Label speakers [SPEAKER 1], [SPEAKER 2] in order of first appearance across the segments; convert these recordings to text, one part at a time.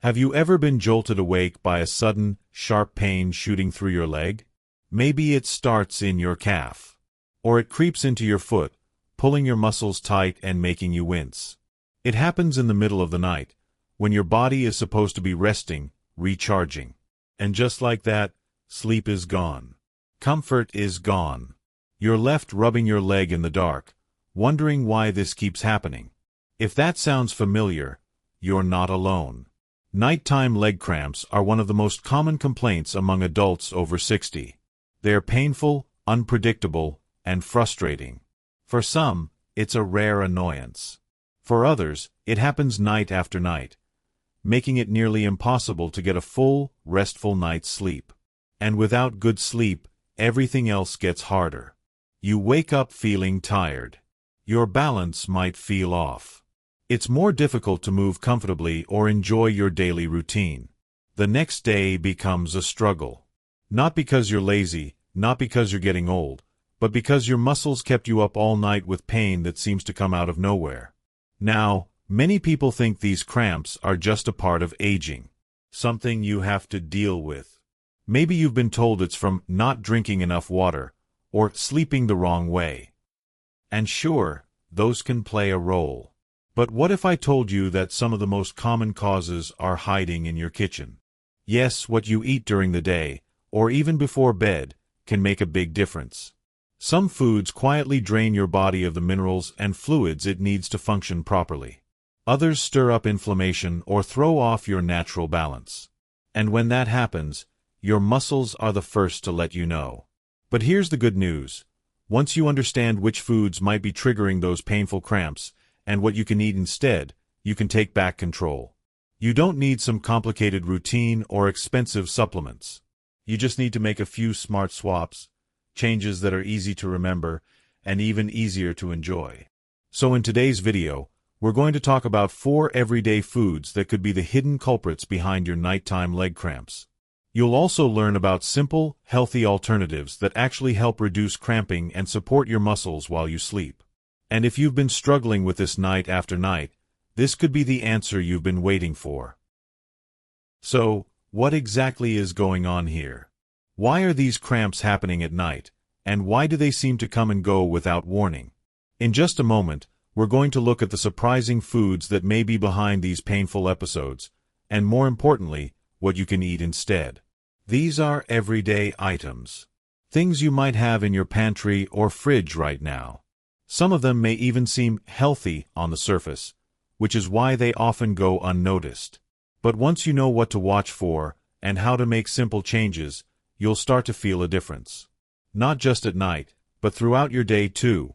[SPEAKER 1] Have you ever been jolted awake by a sudden, sharp pain shooting through your leg? Maybe it starts in your calf. Or it creeps into your foot, pulling your muscles tight and making you wince. It happens in the middle of the night, when your body is supposed to be resting, recharging. And just like that, sleep is gone. Comfort is gone. You're left rubbing your leg in the dark, wondering why this keeps happening. If that sounds familiar, you're not alone. Nighttime leg cramps are one of the most common complaints among adults over 60. They're painful, unpredictable, and frustrating. For some, it's a rare annoyance. For others, it happens night after night, making it nearly impossible to get a full, restful night's sleep. And without good sleep, everything else gets harder. You wake up feeling tired. Your balance might feel off. It's more difficult to move comfortably or enjoy your daily routine. The next day becomes a struggle. Not because you're lazy, not because you're getting old, but because your muscles kept you up all night with pain that seems to come out of nowhere. Now, many people think these cramps are just a part of aging, something you have to deal with. Maybe you've been told it's from not drinking enough water or sleeping the wrong way. And sure, those can play a role. But what if I told you that some of the most common causes are hiding in your kitchen? Yes, what you eat during the day, or even before bed, can make a big difference. Some foods quietly drain your body of the minerals and fluids it needs to function properly. Others stir up inflammation or throw off your natural balance. And when that happens, your muscles are the first to let you know. But here's the good news. Once you understand which foods might be triggering those painful cramps, and what you can eat instead, you can take back control. You don't need some complicated routine or expensive supplements. You just need to make a few smart swaps, changes that are easy to remember, and even easier to enjoy. So in today's video, we're going to talk about 4 everyday foods that could be the hidden culprits behind your nighttime leg cramps. You'll also learn about simple, healthy alternatives that actually help reduce cramping and support your muscles while you sleep. And if you've been struggling with this night after night, this could be the answer you've been waiting for. So, what exactly is going on here? Why are these cramps happening at night, and why do they seem to come and go without warning? In just a moment, we're going to look at the surprising foods that may be behind these painful episodes, and more importantly, what you can eat instead. These are everyday items. Things you might have in your pantry or fridge right now. Some of them may even seem healthy on the surface, which is why they often go unnoticed. But once you know what to watch for and how to make simple changes, you'll start to feel a difference. Not just at night, but throughout your day too.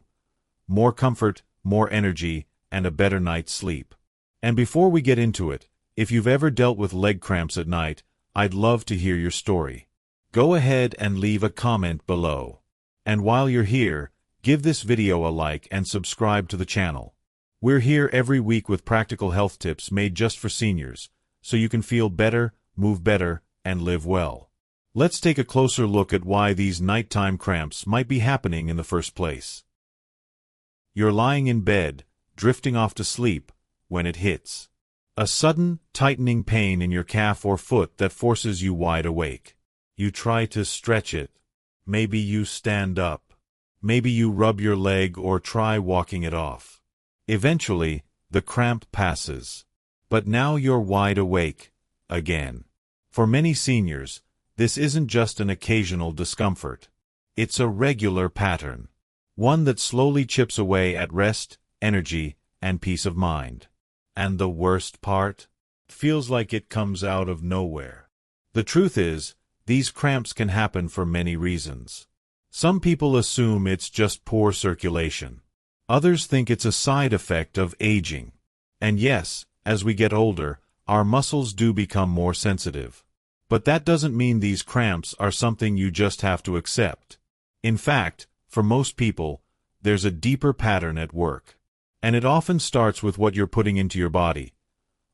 [SPEAKER 1] More comfort, more energy, and a better night's sleep. And before we get into it, if you've ever dealt with leg cramps at night, I'd love to hear your story. Go ahead and leave a comment below. And while you're here, give this video a like and subscribe to the channel. We're here every week with practical health tips made just for seniors, so you can feel better, move better, and live well. Let's take a closer look at why these nighttime cramps might be happening in the first place. You're lying in bed, drifting off to sleep, when it hits. A sudden, tightening pain in your calf or foot that forces you wide awake. You try to stretch it. Maybe you stand up. Maybe you rub your leg or try walking it off. Eventually, the cramp passes. But now you're wide awake, again. For many seniors, this isn't just an occasional discomfort. It's a regular pattern. One that slowly chips away at rest, energy, and peace of mind. And the worst part? It feels like it comes out of nowhere. The truth is, these cramps can happen for many reasons. Some people assume it's just poor circulation. Others think it's a side effect of aging. And yes, as we get older, our muscles do become more sensitive. But that doesn't mean these cramps are something you just have to accept. In fact, for most people, there's a deeper pattern at work. And it often starts with what you're putting into your body,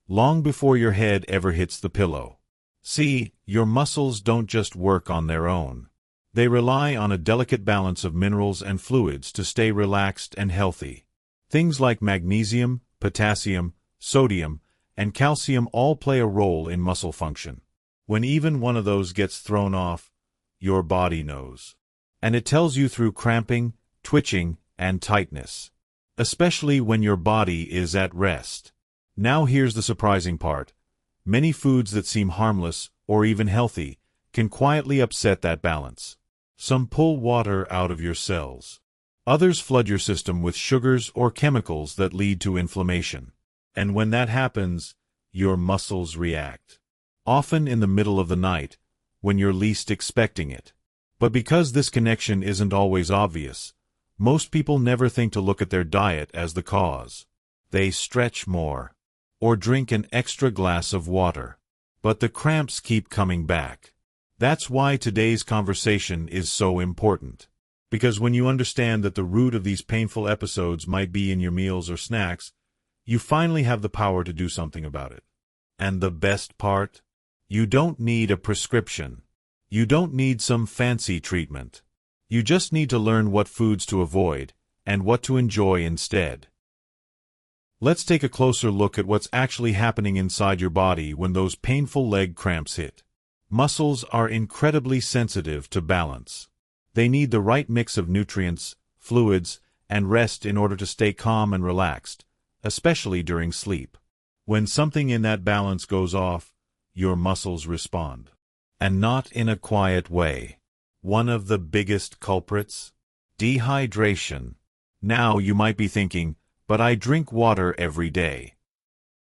[SPEAKER 1] long before your head ever hits the pillow. See, your muscles don't just work on their own. They rely on a delicate balance of minerals and fluids to stay relaxed and healthy. Things like magnesium, potassium, sodium, and calcium all play a role in muscle function. When even one of those gets thrown off, your body knows. And it tells you through cramping, twitching, and tightness. Especially when your body is at rest. Now here's the surprising part. Many foods that seem harmless, or even healthy, can quietly upset that balance. Some pull water out of your cells. Others flood your system with sugars or chemicals that lead to inflammation. And when that happens, your muscles react. Often in the middle of the night, when you're least expecting it. But because this connection isn't always obvious, most people never think to look at their diet as the cause. They stretch more, or drink an extra glass of water. But the cramps keep coming back. That's why today's conversation is so important. Because when you understand that the root of these painful episodes might be in your meals or snacks, you finally have the power to do something about it. And the best part? You don't need a prescription. You don't need some fancy treatment. You just need to learn what foods to avoid, and what to enjoy instead. Let's take a closer look at what's actually happening inside your body when those painful leg cramps hit. Muscles are incredibly sensitive to balance. They need the right mix of nutrients, fluids, and rest in order to stay calm and relaxed, especially during sleep. When something in that balance goes off, your muscles respond. And not in a quiet way. One of the biggest culprits? Dehydration. Now you might be thinking, but I drink water every day.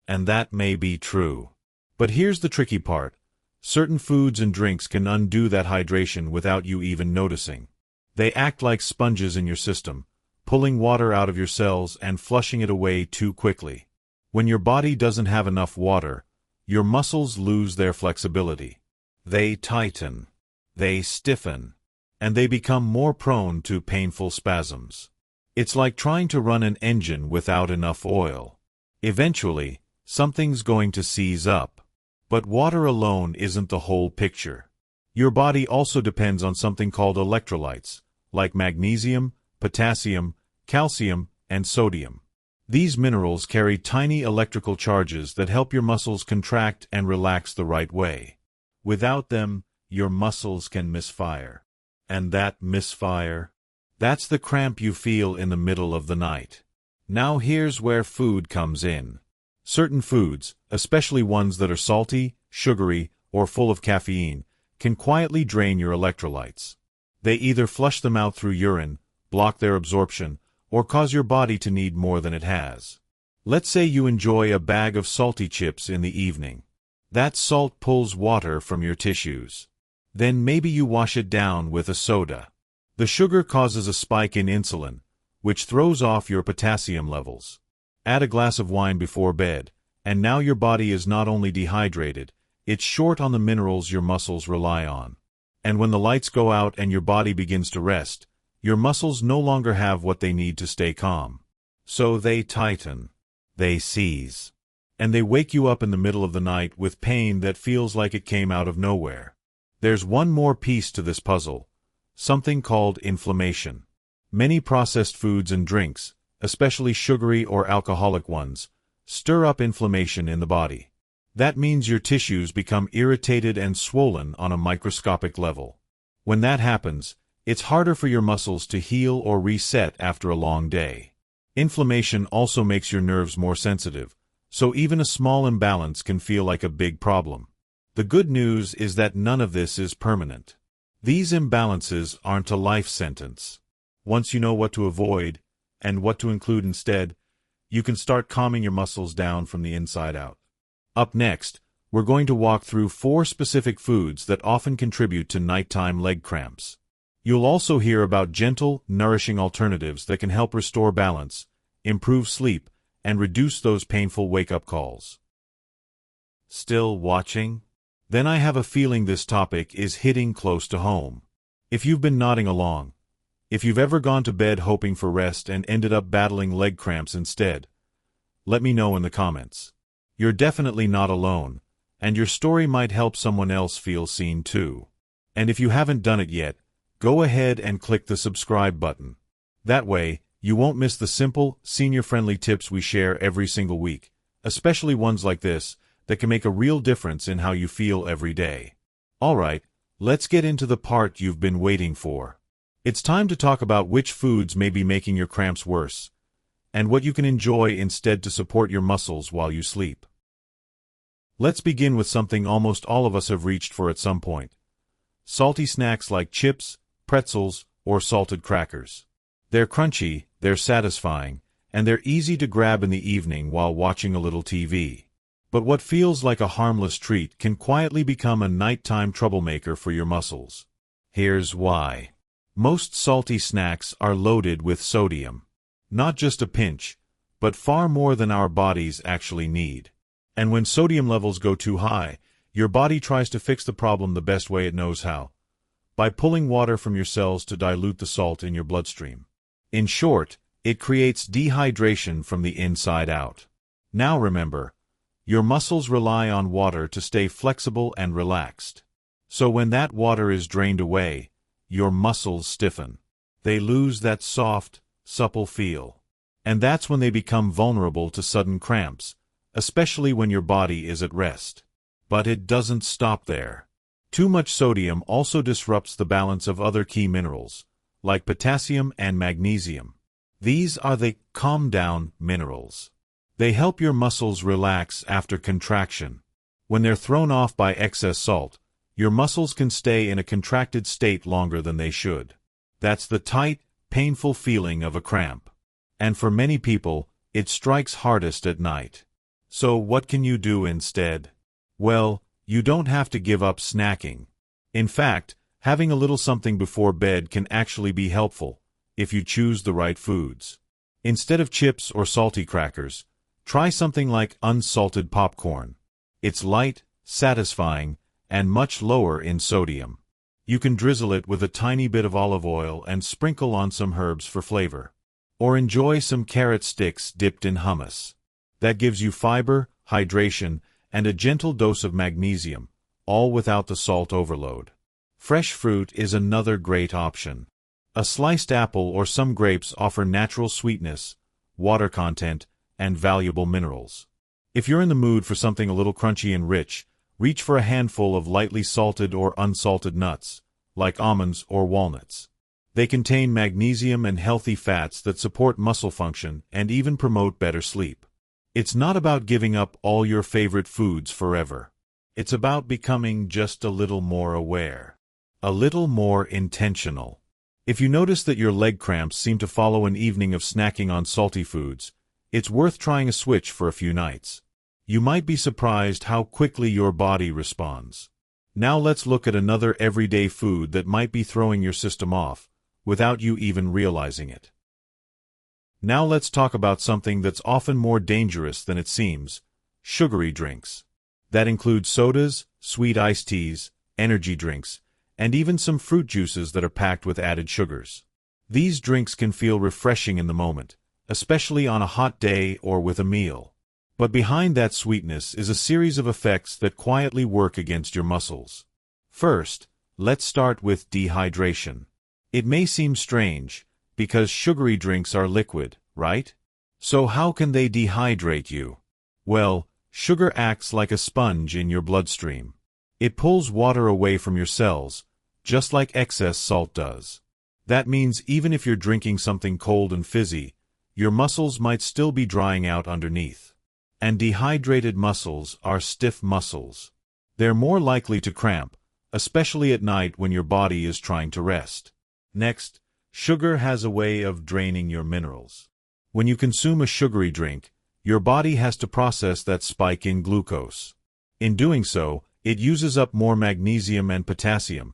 [SPEAKER 1] And that may be true. But here's the tricky part. Certain foods and drinks can undo that hydration without you even noticing. They act like sponges in your system, pulling water out of your cells and flushing it away too quickly. When your body doesn't have enough water, your muscles lose their flexibility. They tighten, they stiffen, and they become more prone to painful spasms. It's like trying to run an engine without enough oil. Eventually, something's going to seize up. But water alone isn't the whole picture. Your body also depends on something called electrolytes, like magnesium, potassium, calcium, and sodium. These minerals carry tiny electrical charges that help your muscles contract and relax the right way. Without them, your muscles can misfire. And that misfire? That's the cramp you feel in the middle of the night. Now here's where food comes in. Certain foods, especially ones that are salty, sugary, or full of caffeine, can quietly drain your electrolytes. They either flush them out through urine, block their absorption, or cause your body to need more than it has. Let's say you enjoy a bag of salty chips in the evening. That salt pulls water from your tissues. Then maybe you wash it down with a soda. The sugar causes a spike in insulin, which throws off your potassium levels. Add a glass of wine before bed, and now your body is not only dehydrated, it's short on the minerals your muscles rely on. And when the lights go out and your body begins to rest, your muscles no longer have what they need to stay calm. So they tighten, they seize, and they wake you up in the middle of the night with pain that feels like it came out of nowhere. There's one more piece to this puzzle, something called inflammation. Many processed foods and drinks, especially sugary or alcoholic ones, stir up inflammation in the body. That means your tissues become irritated and swollen on a microscopic level. When that happens, it's harder for your muscles to heal or reset after a long day. Inflammation also makes your nerves more sensitive, so even a small imbalance can feel like a big problem. The good news is that none of this is permanent. These imbalances aren't a life sentence. Once you know what to avoid, and what to include instead, you can start calming your muscles down from the inside out. Up next, we're going to walk through 4 specific foods that often contribute to nighttime leg cramps. You'll also hear about gentle, nourishing alternatives that can help restore balance, improve sleep, and reduce those painful wake-up calls. Still watching? Then I have a feeling this topic is hitting close to home. If you've been nodding along, if you've ever gone to bed hoping for rest and ended up battling leg cramps instead, let me know in the comments. You're definitely not alone, and your story might help someone else feel seen too. And if you haven't done it yet, go ahead and click the subscribe button. That way, you won't miss the simple, senior-friendly tips we share every single week, especially ones like this, that can make a real difference in how you feel every day. Alright, let's get into the part you've been waiting for. It's time to talk about which foods may be making your cramps worse, and what you can enjoy instead to support your muscles while you sleep. Let's begin with something almost all of us have reached for at some point. Salty snacks like chips, pretzels, or salted crackers. They're crunchy, they're satisfying, and they're easy to grab in the evening while watching a little TV. But what feels like a harmless treat can quietly become a nighttime troublemaker for your muscles. Here's why. Most salty snacks are loaded with sodium. Not just a pinch, but far more than our bodies actually need. And when sodium levels go too high, your body tries to fix the problem the best way it knows how, by pulling water from your cells to dilute the salt in your bloodstream. In short, it creates dehydration from the inside out. Now remember, your muscles rely on water to stay flexible and relaxed. So when that water is drained away, your muscles stiffen. They lose that soft, supple feel. And that's when they become vulnerable to sudden cramps, especially when your body is at rest. But it doesn't stop there. Too much sodium also disrupts the balance of other key minerals, like potassium and magnesium. These are the calm-down minerals. They help your muscles relax after contraction. When they're thrown off by excess salt, your muscles can stay in a contracted state longer than they should. That's the tight, painful feeling of a cramp. And for many people, it strikes hardest at night. So what can you do instead? Well, you don't have to give up snacking. In fact, having a little something before bed can actually be helpful, if you choose the right foods. Instead of chips or salty crackers, try something like unsalted popcorn. It's light, satisfying, and much lower in sodium. You can drizzle it with a tiny bit of olive oil and sprinkle on some herbs for flavor. Or enjoy some carrot sticks dipped in hummus. That gives you fiber, hydration, and a gentle dose of magnesium, all without the salt overload. Fresh fruit is another great option. A sliced apple or some grapes offer natural sweetness, water content, and valuable minerals. If you're in the mood for something a little crunchy and rich, reach for a handful of lightly salted or unsalted nuts, like almonds or walnuts. They contain magnesium and healthy fats that support muscle function and even promote better sleep. It's not about giving up all your favorite foods forever. It's about becoming just a little more aware, a little more intentional. If you notice that your leg cramps seem to follow an evening of snacking on salty foods, it's worth trying a switch for a few nights. You might be surprised how quickly your body responds. Now let's look at another everyday food that might be throwing your system off, without you even realizing it. Now let's talk about something that's often more dangerous than it seems: sugary drinks. That includes sodas, sweet iced teas, energy drinks, and even some fruit juices that are packed with added sugars. These drinks can feel refreshing in the moment, especially on a hot day or with a meal. But behind that sweetness is a series of effects that quietly work against your muscles. First, let's start with dehydration. It may seem strange, because sugary drinks are liquid, right? So how can they dehydrate you? Well, sugar acts like a sponge in your bloodstream. It pulls water away from your cells, just like excess salt does. That means even if you're drinking something cold and fizzy, your muscles might still be drying out underneath. And dehydrated muscles are stiff muscles. They're more likely to cramp, especially at night when your body is trying to rest. Next, sugar has a way of draining your minerals. When you consume a sugary drink, your body has to process that spike in glucose. In doing so, it uses up more magnesium and potassium,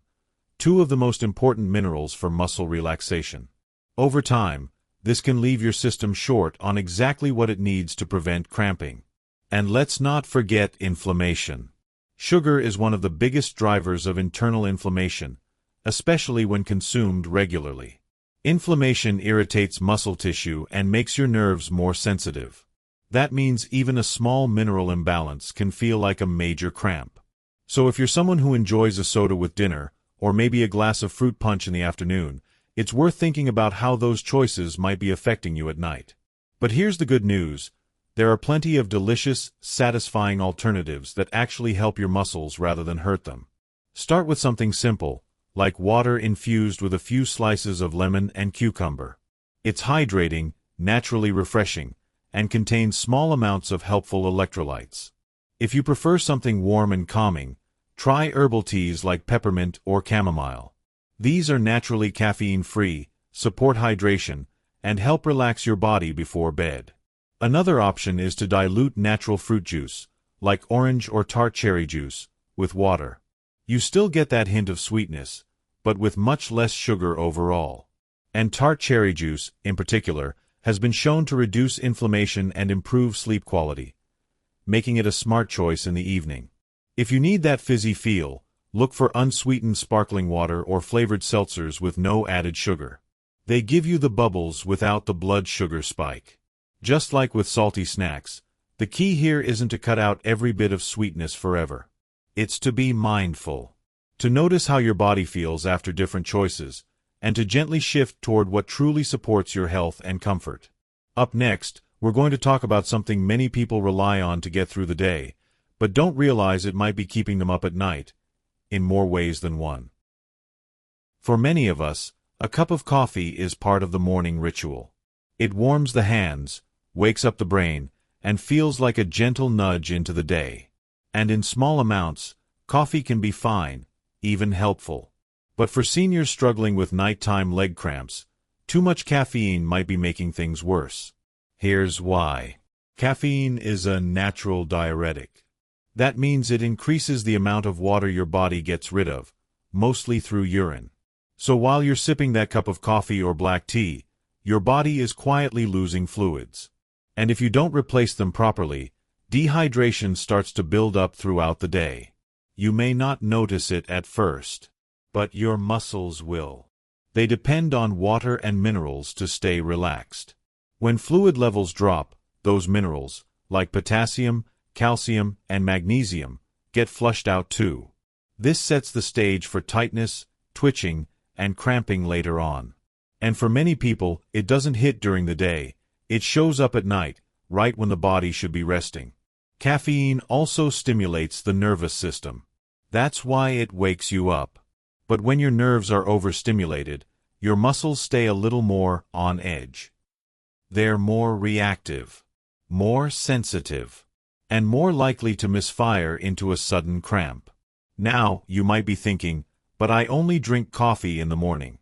[SPEAKER 1] two of the most important minerals for muscle relaxation. Over time, this can leave your system short on exactly what it needs to prevent cramping. And let's not forget inflammation. Sugar is one of the biggest drivers of internal inflammation, especially when consumed regularly. Inflammation irritates muscle tissue and makes your nerves more sensitive. That means even a small mineral imbalance can feel like a major cramp. So if you're someone who enjoys a soda with dinner, or maybe a glass of fruit punch in the afternoon, it's worth thinking about how those choices might be affecting you at night. But here's the good news: There are plenty of delicious, satisfying alternatives that actually help your muscles rather than hurt them. Start with something simple, like water infused with a few slices of lemon and cucumber. It's hydrating, naturally refreshing, and contains small amounts of helpful electrolytes. If you prefer something warm and calming, try herbal teas like peppermint or chamomile. These are naturally caffeine-free, support hydration, and help relax your body before bed. Another option is to dilute natural fruit juice, like orange or tart cherry juice, with water. You still get that hint of sweetness, but with much less sugar overall. And tart cherry juice, in particular, has been shown to reduce inflammation and improve sleep quality, making it a smart choice in the evening. If you need that fizzy feel, look for unsweetened sparkling water or flavored seltzers with no added sugar. They give you the bubbles without the blood sugar spike. Just like with salty snacks, the key here isn't to cut out every bit of sweetness forever. It's to be mindful, to notice how your body feels after different choices, and to gently shift toward what truly supports your health and comfort. Up next, we're going to talk about something many people rely on to get through the day, but don't realize it might be keeping them up at night, in more ways than one. For many of us, a cup of coffee is part of the morning ritual. It warms the hands, wakes up the brain, and feels like a gentle nudge into the day. And in small amounts, coffee can be fine, even helpful. But for seniors struggling with nighttime leg cramps, too much caffeine might be making things worse. Here's why. Caffeine is a natural diuretic. That means it increases the amount of water your body gets rid of, mostly through urine. So while you're sipping that cup of coffee or black tea, your body is quietly losing fluids. And if you don't replace them properly, dehydration starts to build up throughout the day. You may not notice it at first, but your muscles will. They depend on water and minerals to stay relaxed. When fluid levels drop, those minerals, like potassium, calcium, and magnesium, get flushed out too. This sets the stage for tightness, twitching, and cramping later on. And for many people, it doesn't hit during the day. It shows up at night, right when the body should be resting. Caffeine also stimulates the nervous system. That's why it wakes you up. But when your nerves are overstimulated, your muscles stay a little more on edge. They're more reactive, more sensitive, and more likely to misfire into a sudden cramp. Now, you might be thinking, but I only drink coffee in the morning.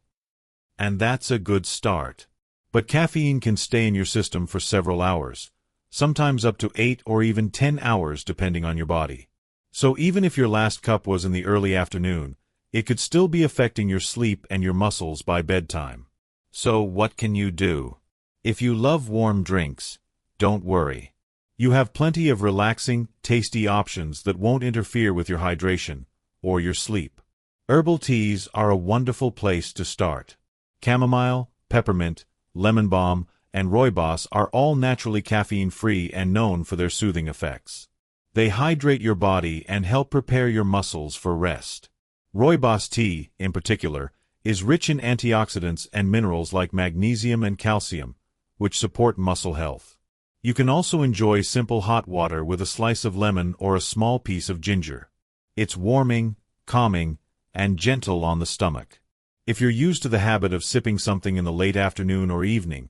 [SPEAKER 1] And that's a good start. But caffeine can stay in your system for several hours, sometimes up to 8 or even 10 hours depending on your body. So even if your last cup was in the early afternoon, it could still be affecting your sleep and your muscles by bedtime. So what can you do? If you love warm drinks, don't worry. You have plenty of relaxing, tasty options that won't interfere with your hydration or your sleep. Herbal teas are a wonderful place to start. Chamomile, peppermint, lemon balm, and rooibos are all naturally caffeine-free and known for their soothing effects. They hydrate your body and help prepare your muscles for rest. Rooibos tea, in particular, is rich in antioxidants and minerals like magnesium and calcium, which support muscle health. You can also enjoy simple hot water with a slice of lemon or a small piece of ginger. It's warming, calming, and gentle on the stomach. If you're used to the habit of sipping something in the late afternoon or evening,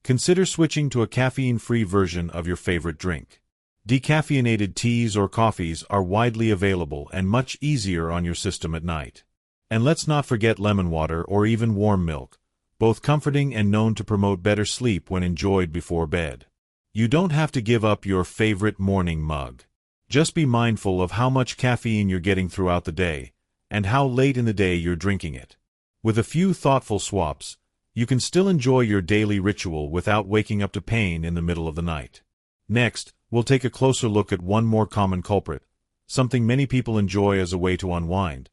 [SPEAKER 1] consider switching to a caffeine-free version of your favorite drink. Decaffeinated teas or coffees are widely available and much easier on your system at night. And let's not forget lemon water or even warm milk, both comforting and known to promote better sleep when enjoyed before bed. You don't have to give up your favorite morning mug. Just be mindful of how much caffeine you're getting throughout the day, and how late in the day you're drinking it. With a few thoughtful swaps, you can still enjoy your daily ritual without waking up to pain in the middle of the night. Next, we'll take a closer look at one more common culprit, something many people enjoy as a way to unwind,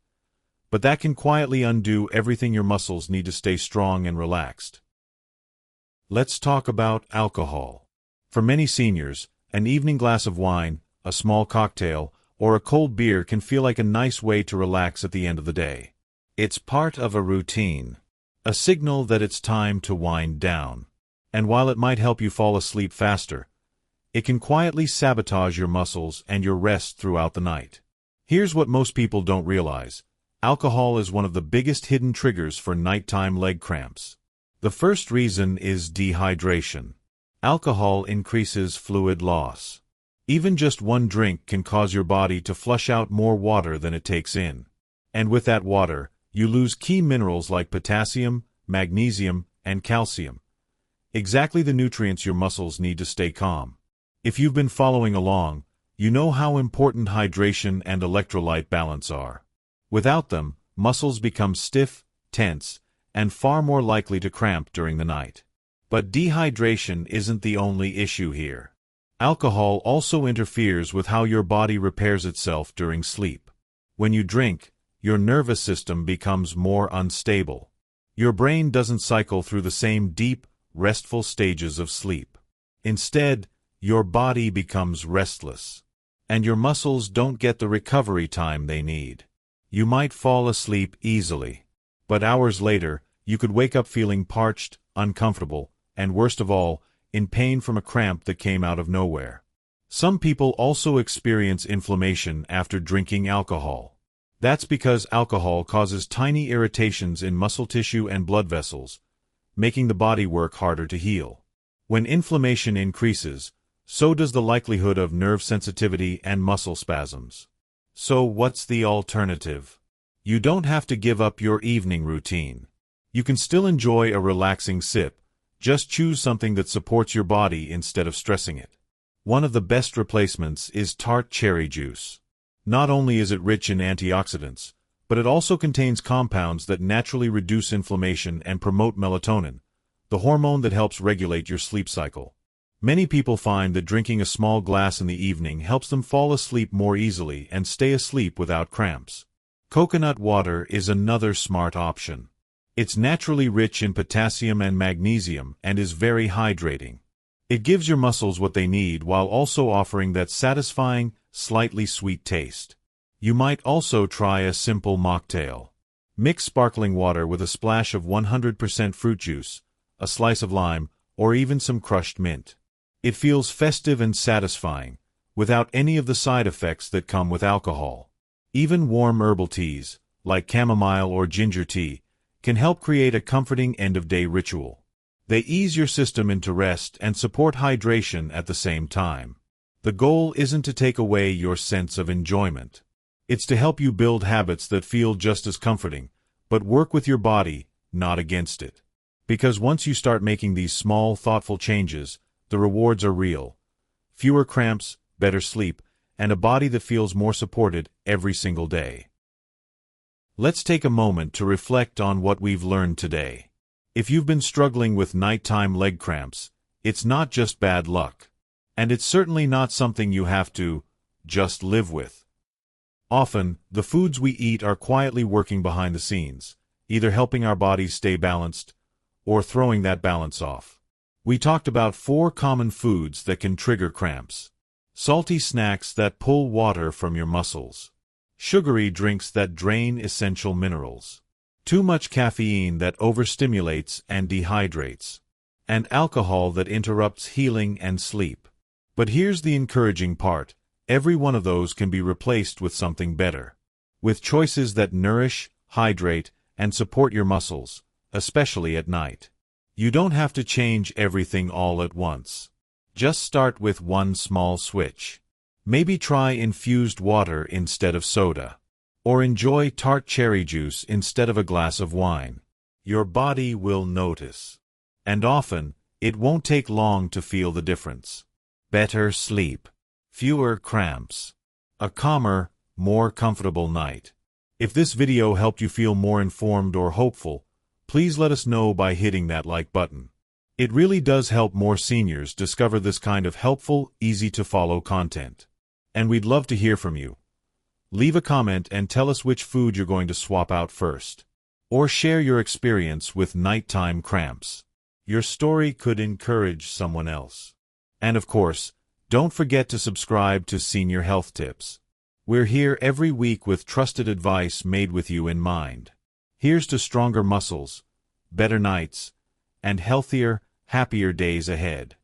[SPEAKER 1] but that can quietly undo everything your muscles need to stay strong and relaxed. Let's talk about alcohol. For many seniors, an evening glass of wine, a small cocktail, or a cold beer can feel like a nice way to relax at the end of the day. It's part of a routine, a signal that it's time to wind down. And while it might help you fall asleep faster, It can quietly sabotage your muscles and your rest throughout the night. Here's what most people don't realize. Alcohol is one of the biggest hidden triggers for nighttime leg cramps. The first reason is dehydration. Alcohol increases fluid loss. Even just one drink can cause your body to flush out more water than it takes in. And with that water, you lose key minerals like potassium, magnesium, and calcium. Exactly the nutrients your muscles need to stay calm. If you've been following along, you know how important hydration and electrolyte balance are. Without them, muscles become stiff, tense, and far more likely to cramp during the night. But dehydration isn't the only issue here. Alcohol also interferes with how your body repairs itself during sleep. When you drink, your nervous system becomes more unstable. Your brain doesn't cycle through the same deep, restful stages of sleep. Instead, your body becomes restless, and your muscles don't get the recovery time they need. You might fall asleep easily, but hours later, you could wake up feeling parched, uncomfortable, and worst of all, in pain from a cramp that came out of nowhere. Some people also experience inflammation after drinking alcohol. That's because alcohol causes tiny irritations in muscle tissue and blood vessels, making the body work harder to heal. When inflammation increases, so does the likelihood of nerve sensitivity and muscle spasms. So what's the alternative? You don't have to give up your evening routine. You can still enjoy a relaxing sip. Just choose something that supports your body instead of stressing it. One of the best replacements is tart cherry juice. Not only is it rich in antioxidants, but it also contains compounds that naturally reduce inflammation and promote melatonin, the hormone that helps regulate your sleep cycle. Many people find that drinking a small glass in the evening helps them fall asleep more easily and stay asleep without cramps. Coconut water is another smart option. It's naturally rich in potassium and magnesium and is very hydrating. It gives your muscles what they need while also offering that satisfying, slightly sweet taste. You might also try a simple mocktail. Mix sparkling water with a splash of 100% fruit juice, a slice of lime, or even some crushed mint. It feels festive and satisfying, without any of the side effects that come with alcohol. Even warm herbal teas, like chamomile or ginger tea, can help create a comforting end-of-day ritual. They ease your system into rest and support hydration at the same time. The goal isn't to take away your sense of enjoyment. It's to help you build habits that feel just as comforting, but work with your body, not against it. Because once you start making these small, thoughtful changes, the rewards are real. Fewer cramps, better sleep, and a body that feels more supported every single day. Let's take a moment to reflect on what we've learned today. If you've been struggling with nighttime leg cramps, it's not just bad luck. And it's certainly not something you have to just live with. Often, the foods we eat are quietly working behind the scenes, either helping our bodies stay balanced or throwing that balance off. We talked about 4 common foods that can trigger cramps. Salty snacks that pull water from your muscles. Sugary drinks that drain essential minerals. Too much caffeine that overstimulates and dehydrates. And alcohol that interrupts healing and sleep. But here's the encouraging part. Every one of those can be replaced with something better. With choices that nourish, hydrate, and support your muscles, especially at night. You don't have to change everything all at once. Just start with one small switch. Maybe try infused water instead of soda. Or enjoy tart cherry juice instead of a glass of wine. Your body will notice. And often, it won't take long to feel the difference. Better sleep. Fewer cramps. A calmer, more comfortable night. If this video helped you feel more informed or hopeful, please let us know by hitting that like button. It really does help more seniors discover this kind of helpful, easy-to-follow content. And we'd love to hear from you. Leave a comment and tell us which food you're going to swap out first. Or share your experience with nighttime cramps. Your story could encourage someone else. And of course, don't forget to subscribe to Senior Health Tips. We're here every week with trusted advice made with you in mind. Here's to stronger muscles, better nights, and healthier, happier days ahead.